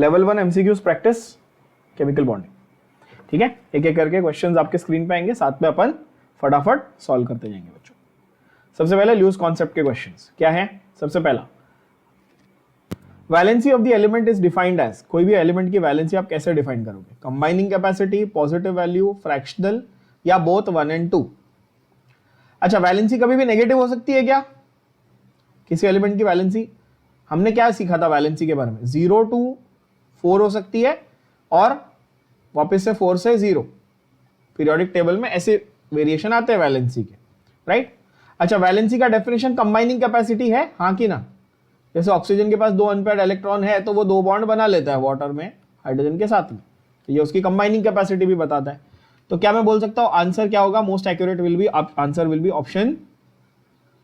Level 1 MCQs practice chemical bonding. ठीक है, एक एक करके क्वेश्चंस आपके स्क्रीन पे आएंगे, साथ में अपन फटाफट सॉल्व करते जाएंगे बच्चों। सबसे पहले लूज कॉन्सेप्ट के क्वेश्चंस क्या है। सबसे पहला, valency of the element is defined as, कोई भी एलिमेंट की वैलेंसी आप कैसे डिफाइन करोगे? Combining capacity, positive value, fractional या बोथ 1 and 2। अच्छा, वैलेंसी कभी भी नेगेटिव हो सकती है क्या किसी एलिमेंट की वैलेंसी? हमने क्या सीखा था वैलेंसी के बारे में? 0 to 4 हो सकती है और वापस से 4 से 0। पीरियोडिक टेबल में ऐसे वेरिएशन आते हैं वैलेंसी के, राइट? अच्छा, वैलेंसी का डेफिनेशन कंबाइनिंग कैपेसिटी है, हाँ कि ना? जैसे ऑक्सीजन के पास 2 अनपेयर्ड इलेक्ट्रॉन है तो वो 2 बॉन्ड बना लेता है वाटर में हाइड्रोजन के साथ में, तो ये उसकी कंबाइनिंग कैपेसिटी भी बताता है। तो क्या मैं बोल सकता हूं आंसर क्या होगा? Most accurate will be answer will be option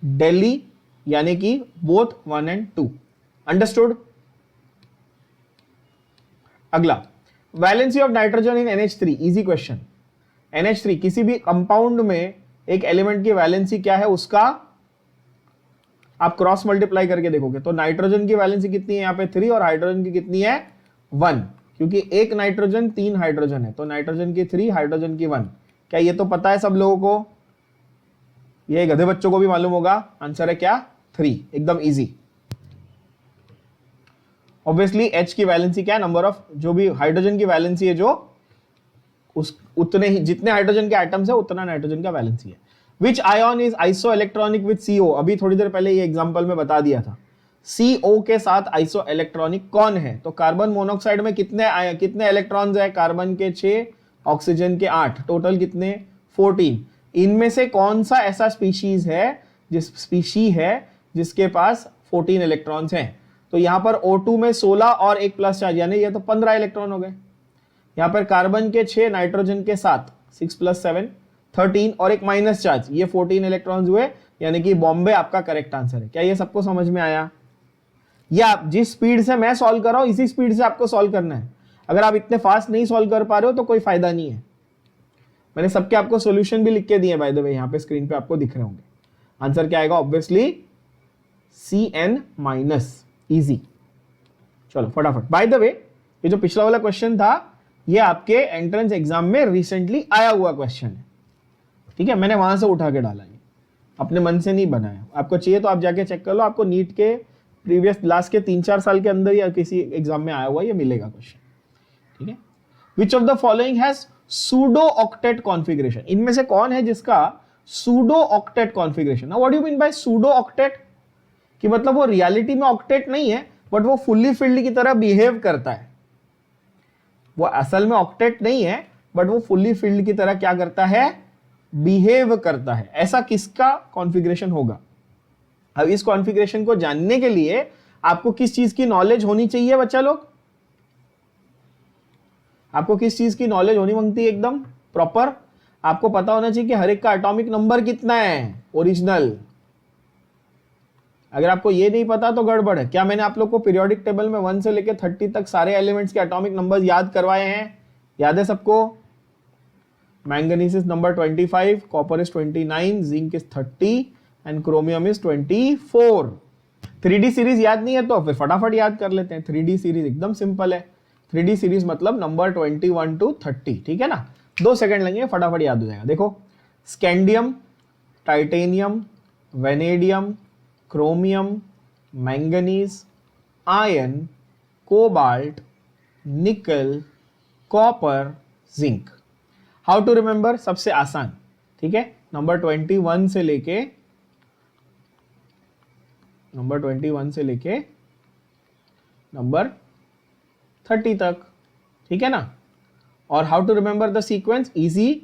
Delhi, यानी कि बोथ 1 and 2। अंडरस्टूड? अगला, valency of nitrogen in NH3, easy question. NH3 किसी भी कंपाउंड में एक एलिमेंट की वैलेंसी क्या है उसका आप क्रॉस मल्टीप्लाई करके देखोगे तो नाइट्रोजन की वैलेंसी कितनी है यहाँ पे 3 और हाइड्रोजन की कितनी है 1, क्योंकि एक नाइट्रोजन 3 हाइड्रोजन है, तो नाइट्रोजन की 3 हाइड्रोजन की 1। क्या ये तो पता है सब लोगों को? ये गधे बच्चों को भी मालूम होगा। आंसर है क्या? 3, एकदम इजी। ऑब्वियसली H की वैलेंसी क्या है? नंबर ऑफ, जो भी हाइड्रोजन की वैलेंसी है जो उस उतने ही जितने हाइड्रोजन के एटम्स है उतना नाइट्रोजन का वैलेंसी है। विच ion is iso electronic with CO? अभी थोड़ी देर पहले ये एग्जांपल में बता दिया था। CO के साथ आइसो इलेक्ट्रॉनिक कौन है? तो कार्बन मोनोऑक्साइड में कितने इलेक्ट्रॉन्स है? कार्बन के 6, ऑक्सीजन के 8, टोटल कितने? 14। इनमें से कौन सा ऐसा स्पीशीज है जिसके पास 14 इलेक्ट्रॉन्स हैं? तो यहां पर O2 में 16 और एक प्लस चार्ज, यानी ये तो 15 इलेक्ट्रॉन हो गए। यहां पर कार्बन के 6, नाइट्रोजन के 7, 6 + 7 13 और एक माइनस चार्ज, ये 14 इलेक्ट्रॉन्स हुए, यानी कि बॉम्बे आपका करेक्ट आंसर है। क्या ये सबको समझ में आया? या जिस स्पीड से मैं सॉल्व कर रहा हूं इसी स्पीड से आपको सॉल्व करना है। अगर आप इतने फास्ट नहीं सॉल्व कर पा रहे हो तो कोई फायदा नहीं है। मैंने सबके आपको सॉल्यूशन भी लिख के दिए बाय द वे, यहां पे स्क्रीन पे आपको दिख रहे होंगे। आंसर क्या आएगा? Obviously CN-, easy. चलो फटाफट। बाय द वे, ये जो पिछला वाला क्वेश्चन था ये आपके एंट्रेंस एग्जाम में रिसेंटली आया हुआ क्वेश्चन है, ठीक है? मैंने वहां से उठा के डाला, ये अपने मन से नहीं बनाया। आपको चाहिए तो आप जाके चेक कर लो, आपको नीट के प्रीवियस लास्ट के 3-4 साल के अंदर या किसी एग्जाम में आया हुआ ये मिलेगा क्वेश्चन, ठीक है? Which of the following has pseudo octet configuration? इनमें से कौन है जिसका pseudo octet configuration? What do you mean by pseudo octet? कि मतलब वो रियलिटी में ऑक्टेट नहीं है बट वो फुल्ली फिल्ड की तरह बिहेव करता है। वो असल में ऑक्टेट नहीं है बट वो फुल्ली फिल्ड की तरह क्या करता है? बिहेव करता है। ऐसा किसका कॉन्फ़िगरेशन होगा? अब इस कॉन्फ़िगरेशन को जानने के लिए आपको किस चीज की नॉलेज होनी चाहिए बच्चा लोग? आपको किस चीज की नॉलेज होनी मांगती है? एकदम प्रॉपर आपको पता होना चाहिए कि हर एक का एटॉमिक नंबर कितना है ओरिजिनल। अगर आपको ये नहीं पता तो गड़बड़ है। क्या मैंने आप लोग को पीरियोडिक टेबल में 1 से लेकर 30 तक सारे एलिमेंट्स के एटॉमिक नंबर्स याद करवाए हैं? याद है सबको? Manganese is number 25, copper is 29, zinc is 30 and chromium is 24। 3D series याद नहीं है तो फिर फटाफट याद कर लेते हैं। 3D सीरीज एकदम सिंपल है। 3D सीरीज मतलब नंबर 21 to 30, ठीक है ना? 2 सेकंड लगेंगे, फटाफट याद हो जाएगा। देखो, scandium, titanium, vanadium, chromium, manganese, iron, cobalt, nickel, copper, zinc. How to remember? सबसे आसान, ठीक है? नंबर 21 से लेके नंबर 30 तक, ठीक है ना? और how to remember the sequence? Easy.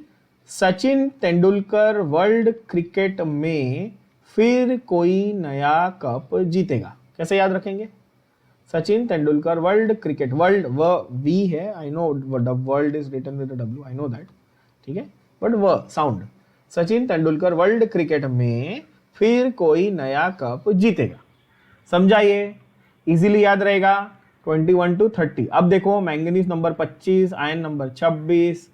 Sachin Tendulkar world cricket में फिर कोई नया कप जीतेगा। कैसे याद रखेंगे? Sachin Tendulkar world cricket, world V है, I know world is written with W, I know that, ठीक है? But sound, Sachin Tendulkar world cricket में फिर कोई नया कप जीतेगा। समझा? ये इजीली याद रहेगा। 21 to 30। अब देखो, manganese number 25, iron number 26,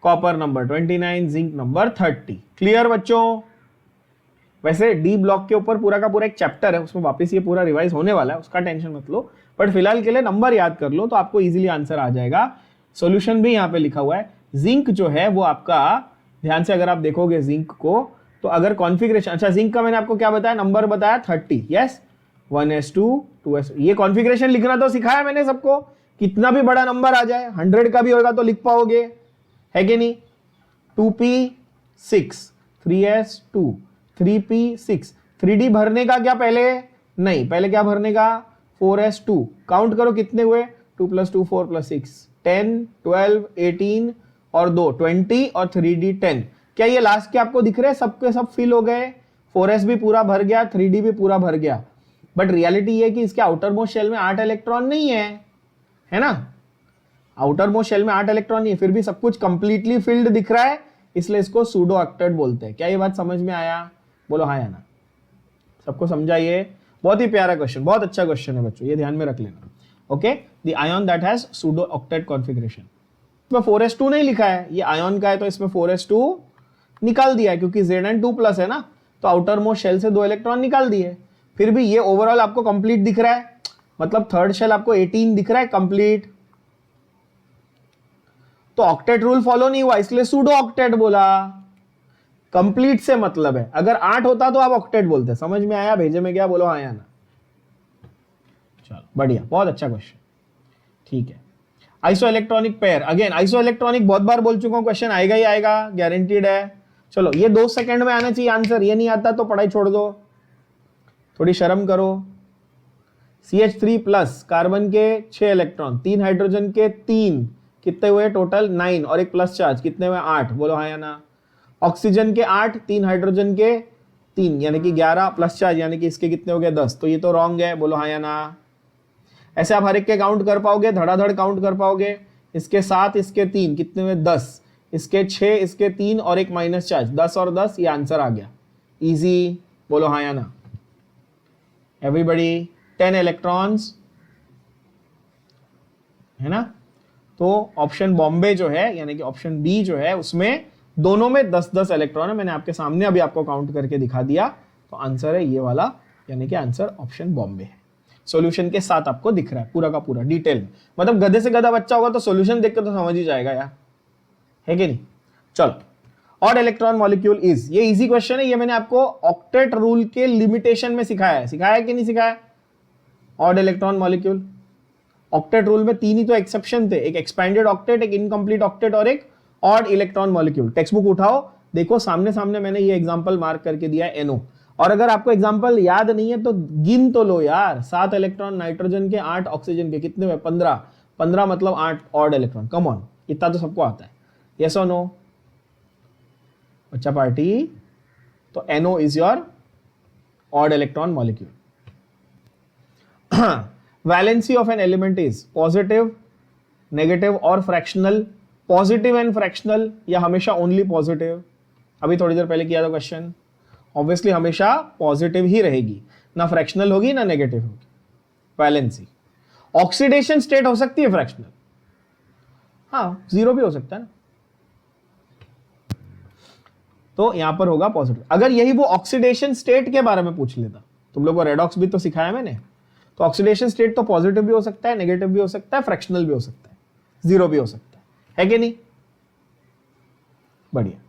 copper number 29, zinc number 30। Clear बच्चों? वैसे डी ब्लॉक के ऊपर पूरा का पूरा एक चैप्टर है, उसमें वापस ये पूरा रिवाइज होने वाला है, उसका टेंशन मत लो। बट फिलहाल के लिए नंबर याद कर लो तो आपको इजीली आंसर आ जाएगा। सॉल्यूशन भी यहाँ पे लिखा हुआ है। जिंक जो है वो आपका, ध्यान से अगर आप देखोगे जिंक को, तो अगर कॉन्फ़िगरेशन, अच्छा जिंक का मैंने आपको क्या बताया, नंबर बताया 30, यस 1s2 2s, ये कॉन्फ़िगरेशन लिखना तो सिखाया मैंने सबको, कितना भी बड़ा नंबर आ जाए 100 का भी होगा तो लिख पाओगे, है कि नहीं। 2p6 3s2 3p6, 3d भरने का क्या पहले, नहीं पहले क्या भरने का, 4s2, काउंट करो कितने हुए, 2 + 2 4 + 6 10 12 18 और 2 20 और 3d 10। क्या ये लास्ट के आपको दिख रहे हैं, सबके सब फिल हो गए, 4s भी पूरा भर गया, 3d भी पूरा भर गया। बट रियलिटी ये है कि इसके आउटर मोस्ट शेल में 8 इलेक्ट्रॉन नहीं है ना, आउटर मोस्ट शेल में 8 इलेक्ट्रॉन नहीं है, फिर भी सब कुछ कंप्लीटली फिल्ड दिख रहा है, इसलिए इसको सूडो ऑक्टेट बोलते हैं। क्या ये बात समझ में आया, बोलो हाँ या ना, सबको समझा। ये बहुत ही प्यारा क्वेश्चन, बहुत अच्छा क्वेश्चन है बच्चों, ये ध्यान में रख लेना। Okay, the ion that has pseudo octet configuration, इसमें 4s2 नहीं लिखा है, ये आयन का है तो इसमें 4s2 निकाल दिया है, क्योंकि Zn2+ है ना, तो आउटर मोस्ट शेल से 2 इलेक्ट्रॉन निकाल दिए। फिर भी ये ओवरऑल आपको कंप्लीट दिख रहा है, मतलब थर्ड शेल आपको 18 दिख रहा है कंप्लीट, तो ऑक्टेट रूल फॉलो नहीं हुआ, इसलिए सूडो ऑक्टेट बोला। कंप्लीट से मतलब है, अगर 8 होता तो आप ऑक्टेट बोलते। समझ में आया, भेजे में क्या, बोलो हाँ या ना। चलो बढ़िया, बहुत अच्छा क्वेश्चन, ठीक है। Iso electronic pair, again iso electronic बहुत बार बोल चुका हूं, क्वेश्चन आएगा ही आएगा, गारंटीड है। चलो ये 2 सेकंड में आना चाहिए आंसर, ये नहीं आता तो पढ़ाई छोड़ दो, थोड़ी शर्म करो। CH3+ कार्बन के 6 इलेक्ट्रॉन, 3 हाइड्रोजन के 3, कितने हुए टोटल 9, और एक प्लस चार्ज, कितने हुए 8, बोलो हाँ या ना। ऑक्सीजन के 8, 3 हाइड्रोजन के 3, यानी कि 11 प्लस चार्ज, यानी कि इसके कितने हो गए 10, तो ये तो रॉन्ग है, बोलो हाँ या ना। ऐसे आप हर एक के काउंट कर पाओगे, धड़ाधड़ काउंट कर पाओगे, इसके 7 इसके 3, कितने हुए 10, इसके 6 इसके 3 और एक माइनस चार्ज, 10 और 10, ये आंसर आ गया, इजी, बोलो हाँ या ना। एवरीबडी 10 इलेक्ट्रॉन्स, है ना, तो ऑप्शन बॉम्बे जो है, यानी कि ऑप्शन बी जो है, उसमें दोनों में 10-10 इलेक्ट्रॉन है, मैंने आपके सामने अभी आपको काउंट करके दिखा दिया, तो आंसर है ये वाला, यानी कि आंसर ऑप्शन बॉम्बे है। सॉल्यूशन के साथ आपको दिख रहा है पूरा का पूरा डिटेल में, मतलब गधे से गधा बच्चा होगा तो सॉल्यूशन देख के तो समझ ही जाएगा यार, है कि नहीं। चलो, ऑड इलेक्ट्रॉन मॉलिक्यूल इज, ये इजी क्वेश्चन है, ये मैंने आपको ऑक्टेट रूल के लिमिटेशन में सिखाया है कि नहीं सिखाया। Odd electron molecule, octet rule में 3 ही तो एक्सेप्शन थे, एक एक्सपैंडेड ऑक्टेट, एक इनकम्प्लीट ऑक्टेट और एक odd electron molecule. Text book उठाओ, देखो सामने सामने मैंने ये एग्जांपल मार्क करके दिया है NO, और अगर आपको एग्जांपल याद नहीं है तो गिन तो लो यार, 7 इलेक्ट्रॉन नाइट्रोजन के, 8 ऑक्सीजन के, कितने हुए 15 मतलब 8 ऑड इलेक्ट्रॉन, कम ऑन, इतना तो सबको आता है, यस और नो बच्चा पार्टी। तो NO is your odd electron molecule. Valency of an element is positive, negative और फ्रैक्शनल, पॉजिटिव एंड फ्रैक्शनल, या हमेशा ओनली पॉजिटिव। अभी थोड़ी देर पहले किया था क्वेश्चन, ऑब्वियसली हमेशा पॉजिटिव ही रहेगी, ना फ्रैक्शनल होगी ना नेगेटिव होगी। वैलेंसी, ऑक्सीडेशन स्टेट हो सकती है फ्रैक्शनल, हाँ 0 भी हो सकता है ना, तो यहां पर होगा पॉजिटिव। अगर यही वो ऑक्सीडेशन स्टेट के बारे में पूछ लेता, तुम लोग को रेडॉक्स भी तो सिखाया मैंने, तो ऑक्सीडेशन स्टेट तो पॉजिटिव भी हो सकता है, नेगेटिव भी हो सकता है, फ्रैक्शनल भी हो सकता है, 0 भी हो सकता है कि नहीं। बढ़िया।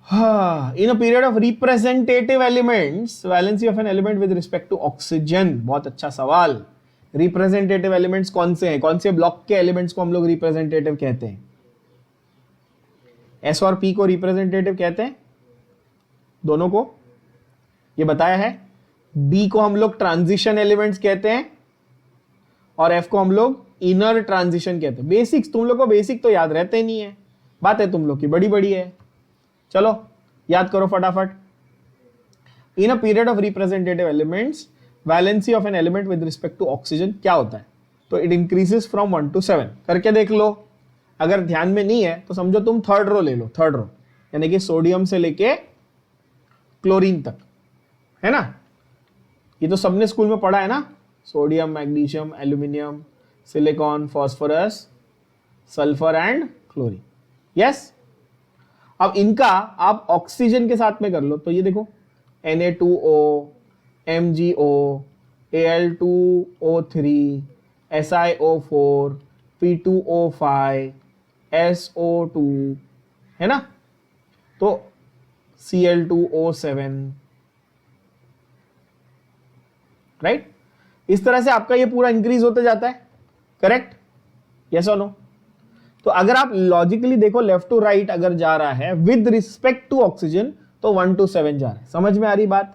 हाँ, in a period of representative elements, valency of an element with respect to oxygen, बहुत अच्छा सवाल। रिप्रेजेंटेटिव एलिमेंट्स कौन से हैं, कौन से ब्लॉक के एलिमेंट्स को हम लोग रिप्रेजेंटेटिव कहते हैं। S और P को रिप्रेजेंटेटिव कहते हैं, दोनों को, ये बताया है। B को हम लोग ट्रांजिशन एलिमेंट्स कहते हैं, और F को हम लोग इनर ट्रांजिशन कहते हैं। बेसिक्स, तुम लोग को बेसिक तो याद रहते नहीं है, बात है तुम लोग की बड़ी बड़ी है। चलो याद करो फटाफट। In a period of representative elements, valency of an element with respect to oxygen क्या होता है, तो इट इंक्रीजेस फ्रॉम 1 to 7। करके देख लो, अगर ध्यान में नहीं है तो समझो तुम थर्ड रो ले लो, थर्ड रो यानी कि सोडियम से लेके क्लोरीन तक, है ना, ये तो सबने स्कूल में पढ़ा है ना, sodium, magnesium, aluminium, silicon, phosphorus, sulphur and chlorine, yes. अब इनका आप ऑक्सीजन के साथ में कर लो, तो ये देखो Na2O, MgO, Al2O3, SiO4, P2O5, SO2, है ना, तो Cl2O7, राइट। इस तरह से आपका ये पूरा इंक्रीज होते जाता है, करेक्ट, यस और नो। तो अगर आप लॉजिकली देखो लेफ्ट टू राइट अगर जा रहा है विद रिस्पेक्ट टू ऑक्सीजन तो 1 to 7 जा रहा है, समझ में आ रही बात।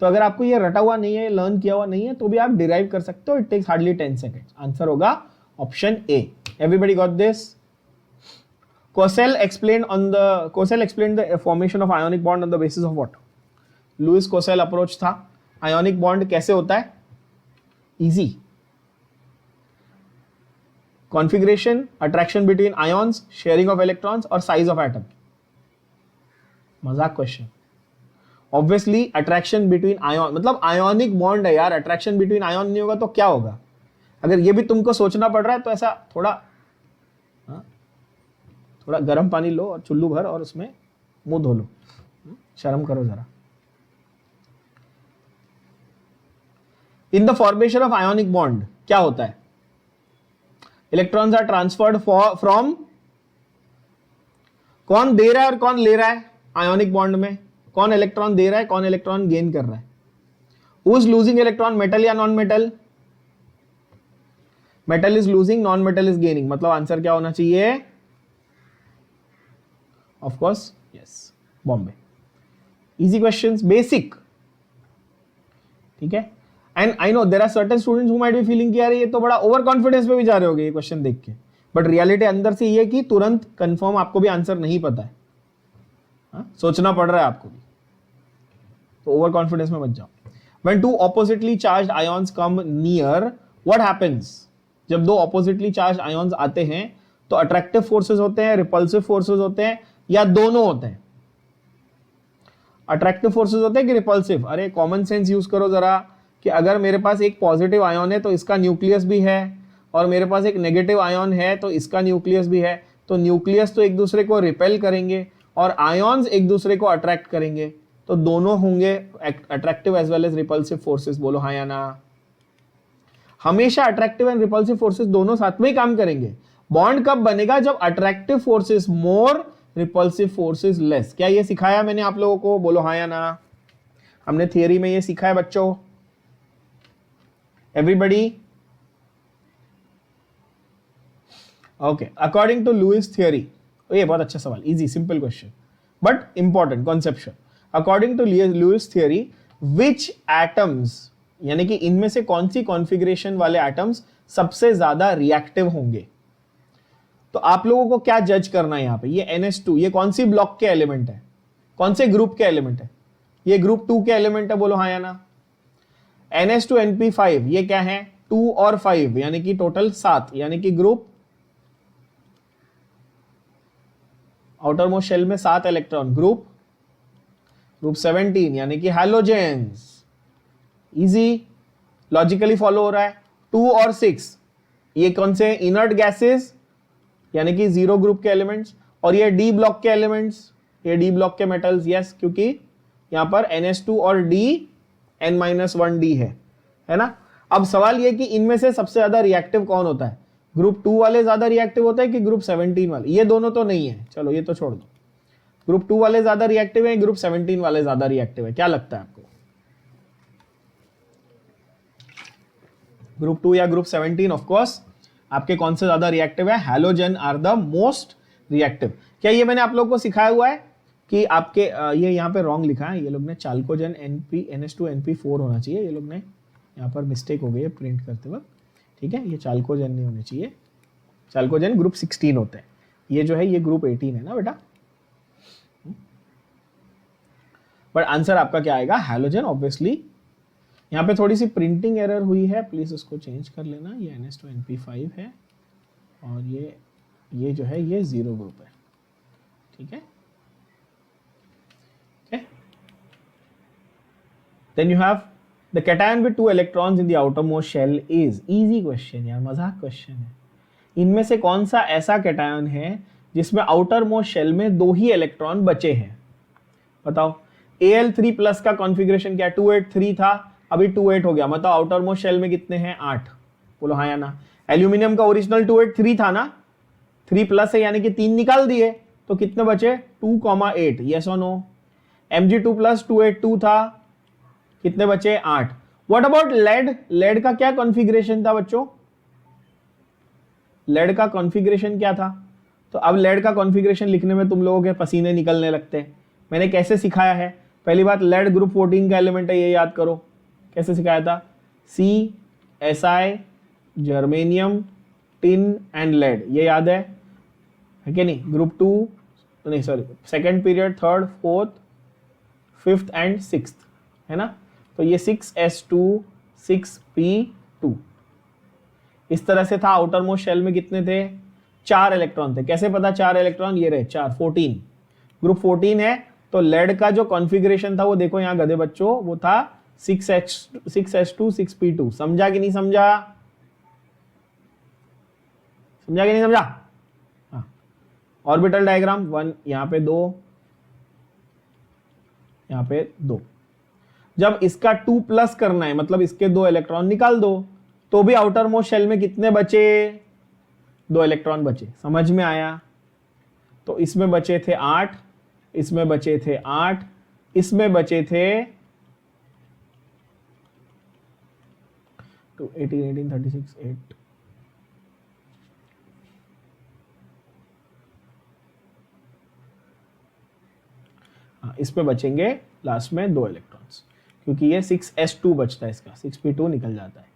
तो अगर आपको ये रटा हुआ नहीं है, लर्न किया हुआ नहीं है, तो भी आप डिराइव कर सकते हो, it takes hardly 10 seconds. Answer होगा option A. Everybody got this? Cosell explained the formation of ionic bond on the basis of what? Lewis Kossel approach था। आयोनिक बॉन्ड कैसे होता है? Easy, configuration, attraction between ions, sharing of electrons और size of atom. मजाक question. Obviously attraction between ion मतलब ionic bond है यार, attraction between ion नहीं होगा तो क्या होगा? अगर ये भी तुमको सोचना पड़ रहा है तो ऐसा थोड़ा गर्म पानी लो और चुल्लू भर और उसमें मुंह धो लो, शर्म करो जरा। In the formation of ionic bond क्या होता है? इलेक्ट्रॉन्स आर ट्रांसफर्ड फ्रॉम, कौन दे रहा है और कौन ले रहा है आयोनिक बॉन्ड में? कौन इलेक्ट्रॉन दे रहा है, कौन इलेक्ट्रॉन गेन कर रहा है? Who is losing electron, metal या non metal? Metal is losing, non metal is gaining. मतलब आंसर क्या होना चाहिए? Of course yes, Bombay. Easy questions, basic, ठीक है। And I know there are certain students who might be feeling कि यार ये तो बड़ा ओवर कॉन्फिडेंस पे भी जा रहे होगे ये क्वेश्चन देख के, बट रियलिटी अंदर से ये कि तुरंत कंफर्म आपको भी आंसर नहीं पता है, सोचना पड़ रहा है आपको भी, तो ओवर कॉन्फिडेंस में मत जाओ। When two oppositely charged ions come near, what happens? जब दो oppositely charged ions आते हैं तो अट्रैक्टिव फोर्सेस होते हैं, रिपल्सिव फोर्सेस होते हैं, या दोनों होते हैं? अट्रैक्टिव फोर्सेस होते हैं कि रिपल्सिव? अरे कॉमन सेंस यूज करो जरा, कि अगर मेरे पास एक पॉजिटिव आयन है तो इसका न्यूक्लियस भी है, और मेरे पास एक नेगेटिव आयन है तो इसका न्यूक्लियस भी है, तो न्यूक्लियस तो एक दूसरे को रिपेल करेंगे और आयन्स एक दूसरे को अट्रैक्ट करेंगे, तो दोनों होंगे attractive as well as repulsive forces. बोलो हाँ या ना? हमेशा अट्रैक्टिव एंड रिपल्सिव फोर्सेस दोनों साथ में ही काम करेंगे। बॉन्ड कब बनेगा? जब अट्रैक्टिव फोर्सेस मोर, रिपल्सिव फोर्सेस लेस। क्या ये सिखाया मैंने आप लोगों को? बोलो हाँ या ना? हमने थियरी में ये सीखा है बच्चों, everybody? Okay, according to Lewis theory, ये बहुत अच्छा सवाल, easy simple question but important conception. According to Lewis theory, which atoms, यानी कि इनमें से कौन सी कॉन्फ़िगरेशन वाले एटम्स सबसे ज्यादा रिएक्टिव होंगे? तो आप लोगों को क्या जज करना है यहाँ पे? ये NH2 ये कौन सी ब्लॉक के एलिमेंट है, कौन से ग्रुप के एलिमेंट है? ये ग्रुप 2 के एलिमेंट है, बोलो हाँ या ना? NH2NP5 ये क्या है? 2 और 5 यानी कि टोटल 7, यानी कि ग्रुप आउटर मोस्ट शेल में 7 इलेक्ट्रॉन, ग्रुप 17 यानी कि हैलोजेंस। इजी, लॉजिकली फॉलो हो रहा है। 2 और 6 ये कौन से? इनर्ट गैसेस यानी कि 0 ग्रुप के एलिमेंट्स, और ये D ब्लॉक के एलिमेंट्स, ये D ब्लॉक के मेटल्स, यस, क्योंकि यहां पर NH2 और D N-1D है ना। अब सवाल ये कि इनमें से सबसे ज्यादा रिएक्टिव कौन होता है? ग्रुप 2 वाले ज्यादा रिएक्टिव होते हैं कि ग्रुप 17 वाले? ये दोनों तो नहीं है, चलो ये तो छोड़ दो। ग्रुप 2 वाले ज्यादा रिएक्टिव है, ग्रुप 17 वाले ज्यादा रिएक्टिव है? क्या लगता है आपको? ग्रुप 2 या ग्रुप 17? ऑफ कोर्स आपके कौन से ज्यादा रिएक्टिव है? Halogen are the most reactive. क्या ये मैंने आप लोगों को सिखाया हुआ है कि आपके ये यहाँ पे रॉन्ग लिखा है, ये लोग ने चाल्कोजन NH2NP4 होना चाहिए, ये लोग ने यहाँ पर मिस्टेक हो गई है प्रिंट करते वक्त, ठीक है। ये चाल्कोजन नहीं होने चाहिए, चाल्कोजन ग्रुप 16 होते हैं, ये जो है ये ग्रुप 18 है ना बेटा। बट आंसर आपका क्या आएगा? हैलोजन। ऑब्वियसली यहाँ पे थोड़ी सी प्रिंटिंग एरर हुई है, प्लीज उसको चेंज कर लेना। ये NH2NP5 है और ये जो है ये 0 ग्रुप है, ठीक है। Then you have the cation with 2 electrons in the outermost shell is, easy question यार, मजाक क्वेश्चन है। इनमें से कौन सा ऐसा कैटायन है जिसमें आउटर मोस्ट शेल में 2 ही इलेक्ट्रॉन बचे हैं? बताओ। Al3+ का कॉन्फ़िगरेशन क्या? 283 था, अभी 2 8 हो गया, मतलब आउटर मोस्ट शेल में कितने हैं 8, बोलो हाँ या ना। एल्यूमिनियम का ओरिजिनल 2 8 3 था ना, 3 प्लस है यानी कि 3 निकाल दिए, तो कितने बचे 2,8, यस और नो। Mg2 प्लस 2 8 2 था, कितने बचे 8। व्हाट अबाउट लेड, लेड का क्या कॉन्फ़िगरेशन था बच्चों, लेड का कॉन्फ़िगरेशन क्या था। तो अब लेड का कॉन्फ़िगरेशन लिखने में तुम लोगों के पसीने निकलने लगते हैं। मैंने कैसे सिखाया है, पहली बात लेड ग्रुप 14 का एलिमेंट है, ये याद करो कैसे सिखाया था, Si, germanium, tin and lead, ये याद है कि नहीं। ग्रुप 2 नहीं sorry second period, third, fourth, fifth and sixth, है ना। तो ये 6s2 6p2 इस तरह से था। आउटर मोस्ट शेल में कितने थे 4 इलेक्ट्रॉन थे। कैसे पता 4 इलेक्ट्रॉन, ये रहे 4, 14, ग्रुप 14 है। तो लेड का जो कॉन्फ़िगरेशन था वो देखो यहाँ गधे बच्चों, वो था 6s2 6p2। समझा कि नहीं समझा, समझा कि नहीं समझा। हाँ, ऑर्बिटल डायग्राम 1 यहाँ पे 2, यहाँ पे 2। जब इसका 2 प्लस करना है मतलब इसके 2 इलेक्ट्रॉन निकाल दो, तो भी आउटर मोस्ट शेल में कितने बचे 2 इलेक्ट्रॉन बचे। समझ में आया। तो इसमें बचे थे 8, इसमें बचे थे 8, इसमें बचे थे 18 18 36 8, इसमें बचेंगे लास्ट में 2 इलेक्ट्रॉन्स, क्योंकि ये 6s2 बचता है, इसका 6p2 निकल जाता है,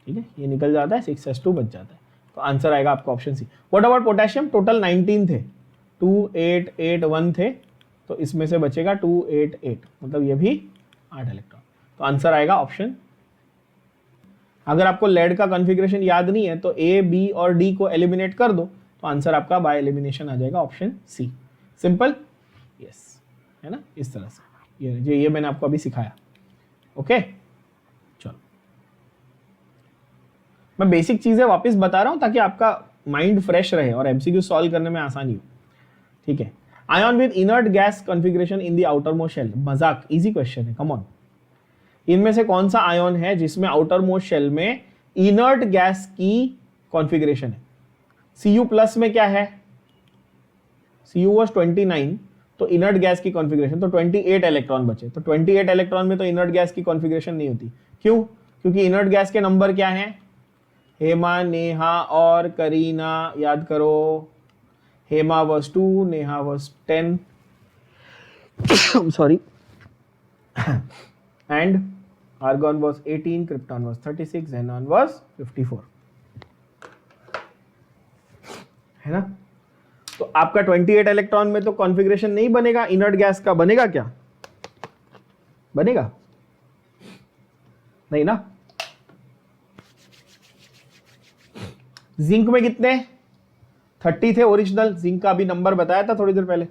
ठीक है, ये निकल जाता है, 6s2 बच जाता है। तो आंसर आएगा आपका option C. What about potassium, total 19 थे, 2 8 8 1 थे, तो इसमें से बचेगा 2 8 8, मतलब ये भी 8 इलेक्ट्रॉन। तो आंसर आएगा ऑप्शन। अगर आपको लेड का कॉन्फ़िगरेशन याद नहीं है तो ए बी और डी को एलिमिनेट कर दो, तो आंसर आपका बाय एलिमिनेशन आ जाएगा ऑप्शन सी। सिंपल, यस, है ना, इस तरह से। ये मैंने आपको अभी सिखाया। ओके, चलो मैं बेसिक चीजें वापस बता रहा हूं ताकि आपका माइंड फ्रेश रहे और एमसीक्यू सॉल्व करने में आसानी हो, ठीक है। Ion with inert gas configuration in the outer most shell, मजाक, इजी क्वेश्चन है, कम ऑन। इनमें से कौन सा आयन है जिसमें आउटर मोस्ट शेल में इनर्ट गैस की कॉन्फ़िगरेशन है। Cu प्लस में क्या है, Cu was 29, तो इनर्ट गैस की कॉन्फ़िगरेशन, तो 28 इलेक्ट्रॉन बचे। तो 28 इलेक्ट्रॉन में तो इनर्ट गैस की कॉन्फ़िगरेशन नहीं होती। क्यों? क्योंकि इनर्ट गैस के नंबर क्या हैं, हेमा, नेहा और करीना, याद करो। Hema was 2, Neha was 10 sorry and argon was 18, krypton was 36, xenon was 54, है ना। तो आपका 28 इलेक्ट्रॉन में तो कॉन्फ़िगरेशन नहीं बनेगा, इनर्ट गैस का बनेगा क्या, बनेगा नहीं ना। जिंक में कितने 30 थे ओरिजिनल, जिंक का भी नंबर बताया था थोड़ी देर पहले,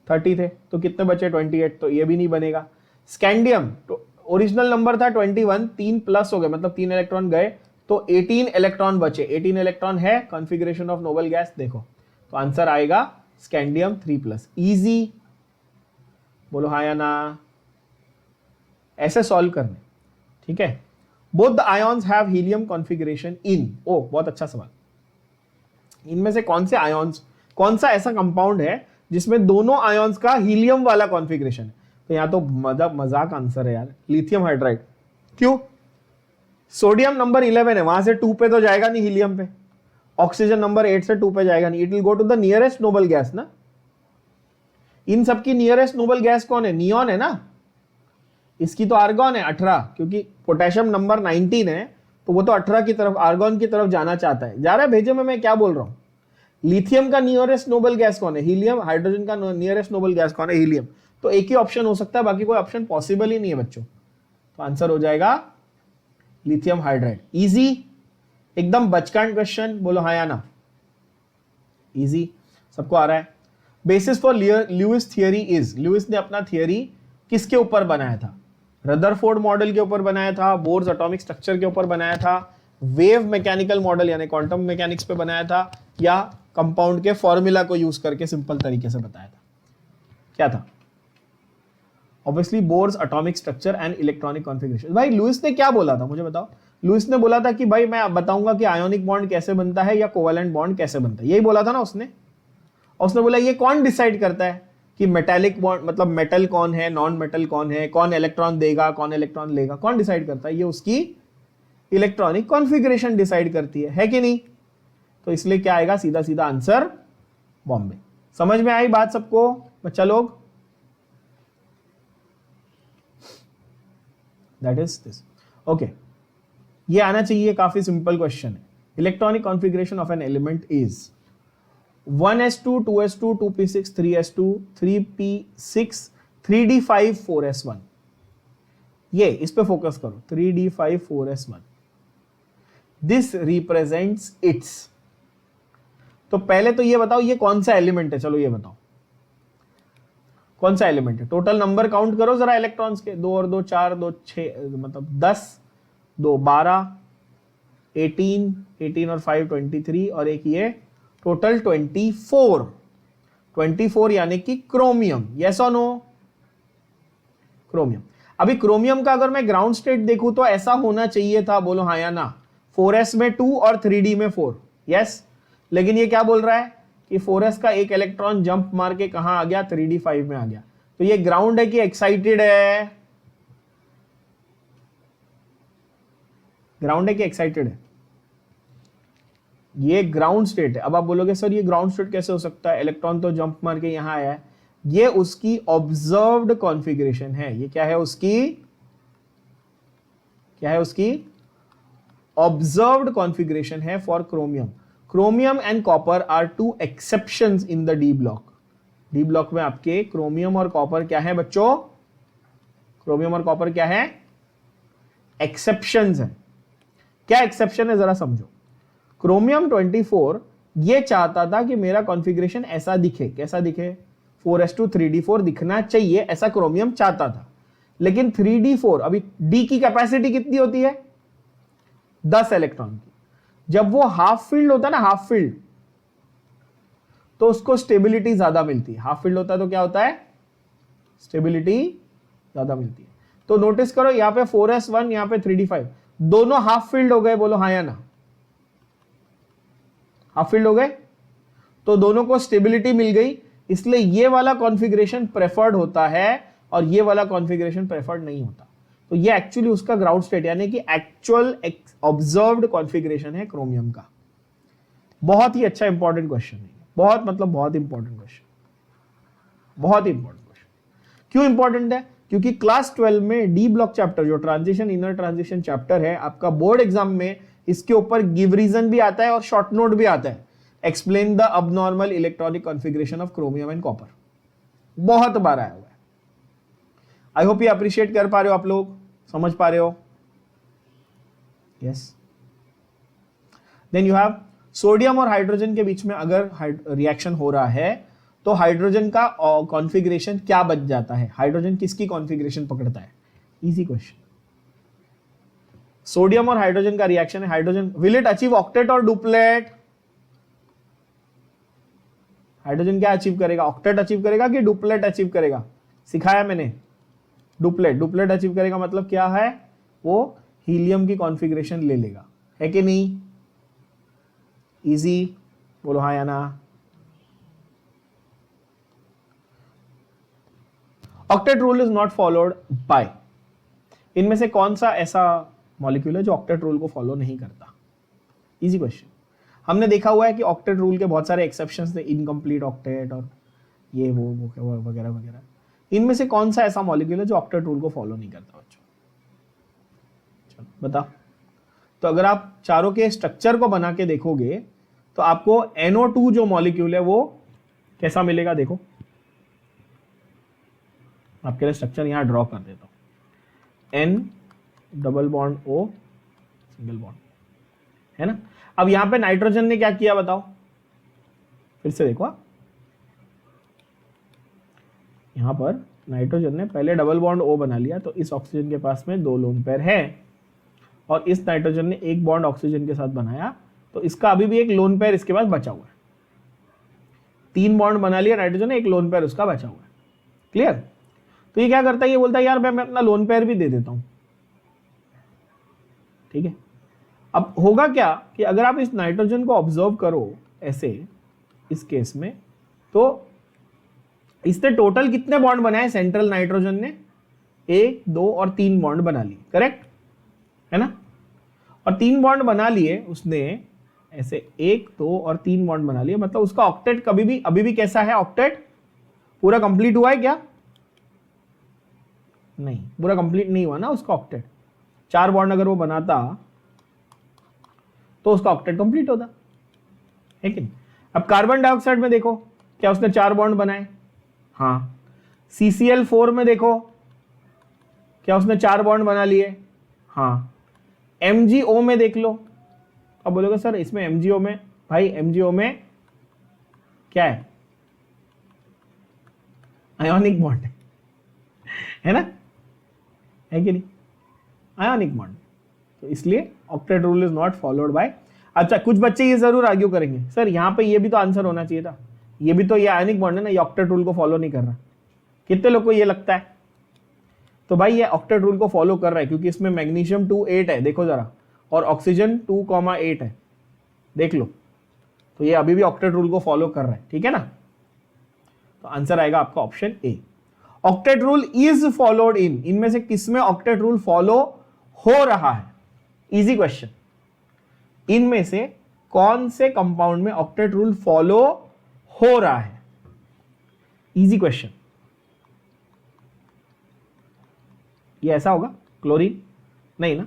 30 थे, तो कितने बचे 28, तो ये भी नहीं बनेगा। स्कैंडियम तो ओरिजिनल नंबर था 21, 3 प्लस हो गए मतलब 3 इलेक्ट्रॉन गए, तो 18 इलेक्ट्रॉन बचे। 18 इलेक्ट्रॉन है कॉन्फ़िगरेशन ऑफ नोबल गैस, देखो तो आंसर आएगा स्कैंडियम 3+। इजी, बोलो हाँ या ना, ऐसे सॉल्व करने, ठीक है। Both the ions have helium configuration in, ओ बहुत अच्छा सवाल। इनमें से कौन से आयन्स, कौन सा ऐसा कंपाउंड है जिसमें दोनों आयन्स का हीलियम वाला कॉन्फ़िगरेशन है। तो यहाँ तो मजाक आंसर है यार, लिथियम हाइड्राइड। क्यों? सोडियम नंबर 11 है, वहां से 2 पे तो जाएगा नहीं हीलियम पे, ऑक्सीजन नंबर 8 से 2 पे जाएगा नहीं, it will go to the nearest noble gas ना। इन सबकी नियरेस्ट नोबल गैस कौन है, नियॉन है ना, इसकी तो आर्गॉन है 18, क्योंकि पोटेशियम नंबर 19 है, तो वो तो 18 की तरफ, आर्गॉन की तरफ जाना चाहता है, जा रहा है भेजे में, मैं क्या बोल रहा हूं। लिथियम का नियरेस्ट नोबल गैस कौन है, हीलियम। हाइड्रोजन का नियरेस्ट नोबल गैस कौन है, हीलियम। तो एक ही ऑप्शन हो सकता है, बाकी कोई ऑप्शन पॉसिबल ही नहीं है बच्चों। तो आंसर हो जाएगा लिथियम हाइड्राइड। इजी, एकदम बचकान क्वेश्चन, बोलो हाँ या ना, इजी, सबको आ रहा है। Basis for Lewis theory is, Lewis ने अपना थियरी किसके ऊपर बनाया था, रदरफोर्ड मॉडल के ऊपर बनाया था, बोर्स एटॉमिक स्ट्रक्चर के ऊपर बनाया था, वेव मैकेनिकल मॉडल यानी क्वांटम मैकेनिक्स पे बनाया था, या कंपाउंड के फॉर्मूला को यूज करके सिंपल तरीके से बताया था, क्या था। Obviously Bohr's atomic structure and electronic configuration. भाई लुईस ने क्या बोला था मुझे बताओ? लुईस ने बोला था कि भाई मैं बताऊंगा कि आयोनिक बॉन्ड कैसे बनता है या कोवेलेंट बॉन्ड कैसे बनता है, यही बोला था ना उसने। और उसने बोला ये कौन डिसाइड करता है कि मेटेलिक बॉन्ड मतलब मेटल कौन है, नॉन मेटल कौन है, कौन इलेक्ट्रॉन देगा कौन इलेक्ट्रॉन लेगा, कौन डिसाइड करता है? ये उसकी इलेक्ट्रॉनिक कॉन्फ़िगरेशन डिसाइड करती है कि नहीं? तो इसलिए क्या आएगा? सीधा सीधा आंसर बॉम्बे। समझ में आई बात सबको बच्चा लोग? That is this. ओके, ये आना चाहिए, काफी सिंपल क्वेश्चन है। Electronic configuration of an element is 1s2 2s2 2p6 3s2 3p6 3d5 4s1। ये इस पे फोकस करो, 3d5 4s1। This represents it's. तो पहले तो ये बताओ ये कौन सा एलिमेंट है? चलो ये बताओ कौन सा एलिमेंट है। टोटल नंबर काउंट करो जरा इलेक्ट्रॉन्स के, 2 और 2 4, 2 6 मतलब 10, 2 12, 18 और 5 23 और एक ये टोटल 24 यानी कि क्रोमियम। यस और नो? क्रोमियम। अभी क्रोमियम का अगर मैं ग्राउंड स्टेट देखूं तो ऐसा होना चाहिए था, बोलो हाँ या ना? 4s में 2 और 3d में 4। यस, लेकिन ये क्या बोल रहा है कि 4s का एक इलेक्ट्रॉन जंप मार के कहां आ गया? 3d5 में आ गया। तो ये ग्राउंड है कि एक्साइटेड है? ग्राउंड है कि एक्साइटेड है? ये ग्राउंड स्टेट है। अब आप बोलोगे सर ये ग्राउंड स्टेट कैसे हो सकता है, इलेक्ट्रॉन तो जंप मार के यहां आया है। ये उसकी ऑब्जर्व्ड कॉन्फ़िगरेशन है। ये क्या है उसकी? क्या है उसकी? ऑब्जर्व्ड कॉन्फ़िगरेशन है for chromium. Chromium and copper are two exceptions in the D block. D block में आपके क्रोमियम और कॉपर क्या है बच्चों? क्रोमियम और कॉपर क्या है? एक्सेप्शंस है। क्या एक्सेप्शन है जरा समझो। क्रोमियम 24 ये चाहता था कि मेरा कॉन्फ़िगरेशन ऐसा दिखे। कैसा दिखे? 4s2 3d4 दिखना चाहिए, ऐसा क्रोमियम चाहता था। लेकिन 3d4 अभी डी की कैपेसिटी कितनी होती है? 10 इलेक्ट्रॉन की। जब वो हाफ फील्ड होता है ना, हाफ फील्ड, तो उसको स्टेबिलिटी ज्यादा मिलती है। हाफ फील्ड होता है तो क्या होता है? स्टेबिलिटी ज्यादा मिलती है। तो नोटिस करो यहां पे 4s1 यहां पे 3d5 दोनों हाफ फील्ड हो गए, बोलो हाँ या ना? हाफ फील्ड हो गए तो दोनों को स्टेबिलिटी मिल गई, इसलिए ये वाला कॉन्फ़िगरेशन प्रेफर्ड होता है और ये वाला कॉन्फ़िगरेशन प्रेफर्ड नहीं होता। तो ये एक्चुअली उसका ग्राउंड स्टेट यानी कि एक्चुअल ऑब्जर्व्ड कॉन्फ़िगरेशन है क्रोमियम का। बहुत ही अच्छा इंपॉर्टेंट क्वेश्चन है, बहुत मतलब बहुत इंपॉर्टेंट क्वेश्चन, बहुत इंपॉर्टेंट क्वेश्चन। क्यों इंपॉर्टेंट है? क्योंकि क्लास 12 में डी ब्लॉक चैप्टर जो ट्रांजिशन इनर ट्रांजिशन चैप्टर है, आपका बोर्ड एग्जाम में इसके ऊपर गिव रीजन भी आता है और शॉर्ट नोट भी आता है। Explain the abnormal electronic configuration of chromium and copper, बहुत बार आया हुआ है। आई होप ये अप्रिशिएट कर पा रहे हो आप लोग, समझ पा रहे हो? Yes. Then you have sodium और हाइड्रोजन के बीच में अगर रिएक्शन हो रहा है तो हाइड्रोजन का कॉन्फ़िगरेशन क्या बच जाता है? हाइड्रोजन किसकी कॉन्फ़िगरेशन पकड़ता है? Easy question. सोडियम और हाइड्रोजन का रिएक्शन है, hydrogen will it achieve octet और डुप्लेट? हाइड्रोजन क्या अचीव करेगा? ऑक्टेट अचीव करेगा कि डुप्लेट अचीव करेगा? सिखाया मैंने, डुप्लेट। डुप्लेट अचीव करेगा मतलब क्या है? वो हीलियम की कॉन्फ़िगरेशन ले लेगा, है कि नहीं? इजी, बोलो हाँ या ना? Octet rule is not followed by, इनमें से कौन सा ऐसा मॉलिक्यूल है जो ऑक्टेट रूल को फॉलो नहीं करता? Easy question. हमने देखा हुआ है कि ऑक्टेट रूल के बहुत सारे एक्सेप्शंस थे, इनकम्प्लीट ऑक्टेट और ये वो वगैरह वगैरह। इनमें से कौन सा ऐसा मॉलिक्यूल है जो ऑक्टेट रूल को फॉलो नहीं करता बच्चों? चलो बता। तो अगर आप चारों के स्ट्रक्चर को बना के देखोगे तो आपको NO2 जो मॉलिक्यूल है वो कैसा मिलेगा? देखो आपके लिए स्ट्रक्चर यहां ड्रॉ कर देता हूं। N double bond O single bond, है ना? अब यहां पे नाइट्रोजन ने क्या किया बताओ? फिर से देखो, यहां पर नाइट्रोजन ने पहले डबल बॉन्ड O बना लिया, तो इस ऑक्सीजन के पास में 2 लोन पेयर है और इस नाइट्रोजन ने एक बॉन्ड ऑक्सीजन के साथ बनाया, तो इसका अभी भी एक लोन पेयर इसके पास बचा हुआ है। 3 बॉन्ड बना लिया नाइट्रोजन ने, एक लोन पेयर उसका बचा हुआ है। क्लियर? तो ये क्या करता है, ये बोलता है यार मैं अपना लोन पेयर भी दे देता हूं। ठीक है, अब होगा क्या कि अगर आप इस नाइट्रोजन को ऑब्जर्व करो ऐसे इस केस में, तो इसने टोटल कितने बॉन्ड बनाए सेंट्रल नाइट्रोजन ने, 1 2 और 3 बॉन्ड बना लिए, करेक्ट है ना। और 3 बॉन्ड बना लिए उसने ऐसे, 1 2 और 3 बॉन्ड बना लिए, मतलब उसका ऑक्टेट कभी भी अभी भी कैसा है, ऑक्टेट पूरा कंप्लीट हुआ है क्या, नहीं पूरा कंप्लीट नहीं हुआ ना उसका ऑक्टेट। 4 बॉन्ड अगर वो बनाता तो उसका ऑक्टेट कंप्लीट होता है कि नहीं। अब कार्बन डाइऑक्साइड में देखो क्या उसने 4 बॉन्ड बनाए, हाँ। CCl4 में देखो क्या उसने 4 बॉन्ड बना लिए, हाँ। MgO में देख लो, अब बोलोगे सर इसमें MgO में, भाई MgO में क्या है, आयोनिक बॉन्ड है ना, है कि नहीं, आयोनिक बॉन्ड। तो इसलिए octet rule is not followed by. अच्छा, कुछ बच्चे ये जरूर आर्ग्यू करेंगे सर यहाँ पे ये भी तो आंसर होना चाहिए था, ये भी तो ये आयोनिक बॉन्ड है ना, ये ऑक्टेट रूल को फॉलो नहीं कर रहा। कितने लोग को ये लगता है, तो भाई ये ऑक्टेट रूल को फॉलो कर रहा है क्योंकि इसमें मैग्नीशियम 2 8 है, देखो जरा, और ऑक्सीजन 2,8 है, देख लो, तो ये अभी भी ऑक्टेट रूल को फॉलो कर रहा है, ठीक है ना। तो आंसर आएगा आपका option A, octet rule is followed in, इनमें से किसमें ऑक्टेट रूल फॉलो हो रहा है, इजी क्वेश्चन, इनमें से कौन से कंपाउंड में ऑक्टेट रूल फॉलो हो रहा है, इजी क्वेश्चन। ये ऐसा होगा, क्लोरीन नहीं ना,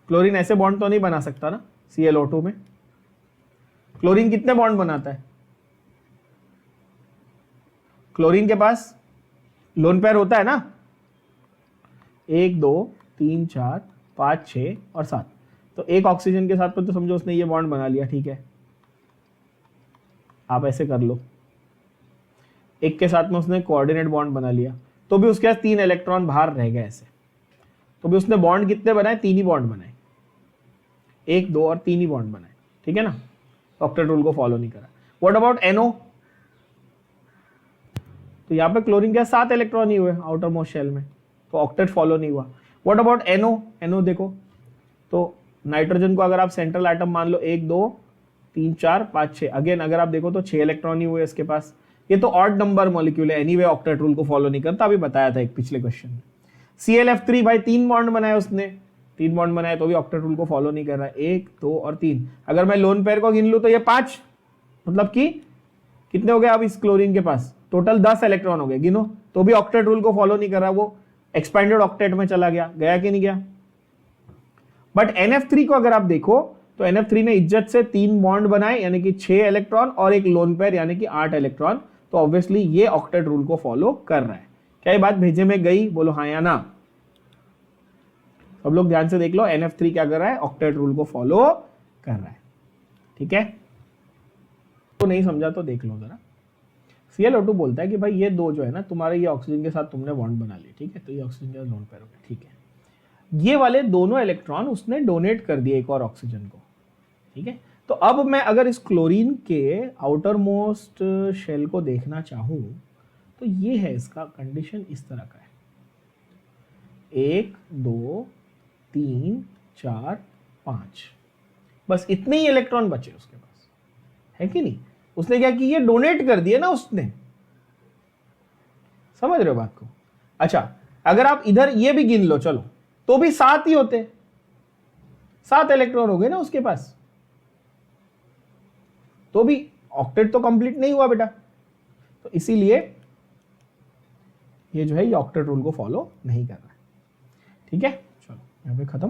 क्लोरीन ऐसे बॉन्ड तो नहीं बना सकता ना ClO2 में। क्लोरीन कितने बॉन्ड बनाता है, क्लोरीन के पास लोन पेयर होता है ना, 1 2 3 4 5 6 और 7, तो एक ऑक्सीजन के साथ में तो समझो उसने ये बॉन्ड बना लिया, ठीक है। आप ऐसे कर लो, एक के साथ में उसने कोऑर्डिनेट बॉन्ड बना लिया, तो भी उसके पास 3 इलेक्ट्रॉन बाहर रह गए ऐसे, तो भी उसने बॉन्ड कितने बनाए, 3 ही बॉन्ड बनाए, 1 2 और 3 ही बॉन्ड बनाए, ठीक है ना। ऑक्टेट रूल को फॉलो नहीं करा। व्हाट अबाउट NO, तो यहाँ पे क्लोरीन के 7 इलेक्ट्रॉन ही हुए आउटर मोस्ट शेल में, तो ऑक्टेट फॉलो नहीं हुआ। व्हाट अबाउट NO देखो, तो नाइट्रोजन को अगर आप सेंट्रल एटम मान लो, 1 2 3 4 5 6, अगेन अगर आप देखो तो 6 इलेक्ट्रॉन ही हुए इसके पास, ये तो ऑड नंबर मॉलिक्यूल है, एनीवे ऑक्टेट रूल को फॉलो नहीं करता, अभी बताया था एक पिछले क्वेश्चन में। ClF3 भाई 3 बॉन्ड बनाए उसने, 3 बॉन्ड बनाए तो भी ऑक्टेट रूल को फॉलो नहीं कर रहा है, 1 2 और 3, अगर मैं लोन पेयर को गिन लूं तो ये 5, मतलब कि कितने हो गए अब इस क्लोरीन के पास, टोटल 10 इलेक्ट्रॉन हो गए, गिनो, तो भी ऑक्टेट रूल को फॉलो नहीं कर रहा, वो एक्सपेंडेड ऑक्टेट में चला गया कि नहीं गया। बट NF3 को अगर आप देखो तो NF3 ने इज्जत से 3 बॉन्ड बनाए यानी कि 6 इलेक्ट्रॉन और एक लोन पेयर यानी कि 8 इलेक्ट्रॉन, तो ऑब्वियसली ये ऑक्टेट रूल को फॉलो कर रहा है। क्या ये बात भेजे में गई, बोलो हाँ या ना। सब लोग ध्यान से देख लो, NF3 क्या कर रहा है, ऑक्टेट रूल को फॉलो कर रहा है, ठीक है। तो नहीं समझा तो देख लो जरा। ClO2 बोलता है कि भाई ये दो जो है ना तुम्हारे, ये ऑक्सीजन के साथ तुमने बॉन्ड बना लिए, ठीक है, तो ये ऑक्सीजन का लोन पेयर हो गया, ठीक है। ये वाले दोनों इलेक्ट्रॉन उसने डोनेट कर दिए एक और ऑक्सीजन को, ठीक है। तो अब मैं अगर इस क्लोरीन के आउटर मोस्ट शेल को देखना चाहूं तो ये है इसका कंडीशन, इस तरह का है, 1 2 3 4 5, बस इतने ही इलेक्ट्रॉन बचे उसके पास, है कि नहीं। उसने क्या किया, डोनेट कर दिए ना उसने, समझ रहे हो बात को। अच्छा, अगर आप इधर ये भी गिन लो चलो, तो भी 7 ही होते, 7 इलेक्ट्रॉन हो गए ना उसके पास, तो भी ऑक्टेट तो कंप्लीट नहीं हुआ बेटा। तो इसीलिए ये जो है ये ऑक्टेट रूल को फॉलो नहीं कर रहा है, ठीक है। चलो यहाँ पे खत्म।